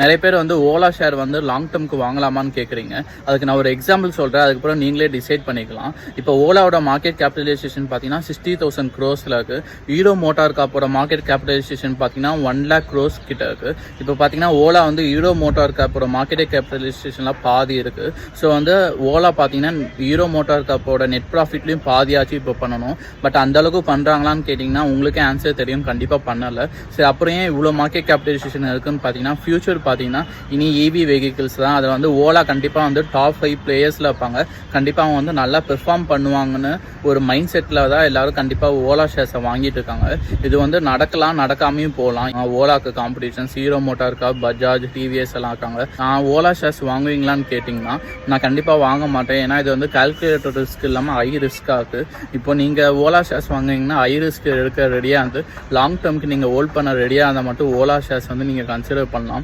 நிறைய பேர் வந்து ஓலா ஷேர் வந்து லாங் டேர்முக்கு வாங்கலாமான்னு கேட்குறீங்க. அதுக்கு நான் ஒரு எக்ஸாம்பிள் சொல்கிறேன், அதுக்கப்புறம் நீங்களே டிசைட் பண்ணிக்கலாம். இப்போ ஓலாவோட மார்க்கெட் கேபிட்டலைசேஷன் பார்த்தீங்கன்னா 60,000 crores இருக்குது. ஹீரோ மோட்டார் காப்போட மார்க்கெட் கேபிட்டலைசேஷன் பார்த்தீங்கன்னா 1 lakh crores கிட்ட இருக்குது. இப்போ பார்த்தீங்கன்னா ஓலா வந்து ஹீரோ மோட்டார் காப்போட மார்க்கெட் கேபிட்டலைசேஷனில் பாதி இருக்குது. ஸோ வந்து ஓலா பார்த்தீங்கன்னா ஹீரோ மோட்டார் காப்போட நெட் ப்ராஃபிட்லையும் பாதியாச்சும் இப்போ பண்ணணும். பட் அந்தளவுக்கு பண்ணுறாங்களான்னு கேட்டிங்கன்னா உங்களுக்கே ஆன்சர் தெரியும், கண்டிப்பாக பண்ணலை. சரி, அப்புறம் ஏன் இவ்வளோ மார்க்கெட் கேபிட்டலைசேஷன் இருக்குன்னு பார்த்தீங்கன்னா ஃபியூச்சர் பார்த்தீங்கன்னா இனி EV வெஹிக்கிள்ஸ் தான். அதில் வந்து ஓலா கண்டிப்பாக வந்து டாப் 5 பிளேயர்ஸில் இருப்பாங்க. கண்டிப்பாக அவங்க வந்து நல்லா பெர்ஃபார்ம் பண்ணுவாங்கன்னு ஒரு மைண்ட் செட்டில் தான் எல்லாரும் கண்டிப்பாக ஓலா ஷேர்ஸை வாங்கிட்டு இருக்காங்க. இது வந்து நடக்கலாம், நடக்காமையும் போகலாம். ஓலாக்கு காம்படிஷன்ஸ் ஹீரோ மோட்டார் காப், பஜாஜ், டிவிஎஸ் எல்லாம் இருக்காங்க. நான் ஓலா ஷேர்ஸ் வாங்குவீங்களான்னு கேட்டிங்கன்னா நான் கண்டிப்பாக வாங்க மாட்டேன். ஏன்னா இது வந்து கால்குலேட்டர் ரிஸ்க் இல்லாமல் ஹை ரிஸ்க்காக இருக்குது. இப்போ நீங்கள் ஓலா ஷேர்ஸ் வாங்குவீங்கன்னா ஹை ரிஸ்க் எடுக்க ரெடியாக இருந்து லாங் டேர்முக்கு நீங்கள் ஹோல்ட் பண்ண ரெடியாக இருந்தால் மட்டும் ஓலா ஷேர்ஸ் வந்து நீங்கள் கன்சிடர் பண்ணலாம்.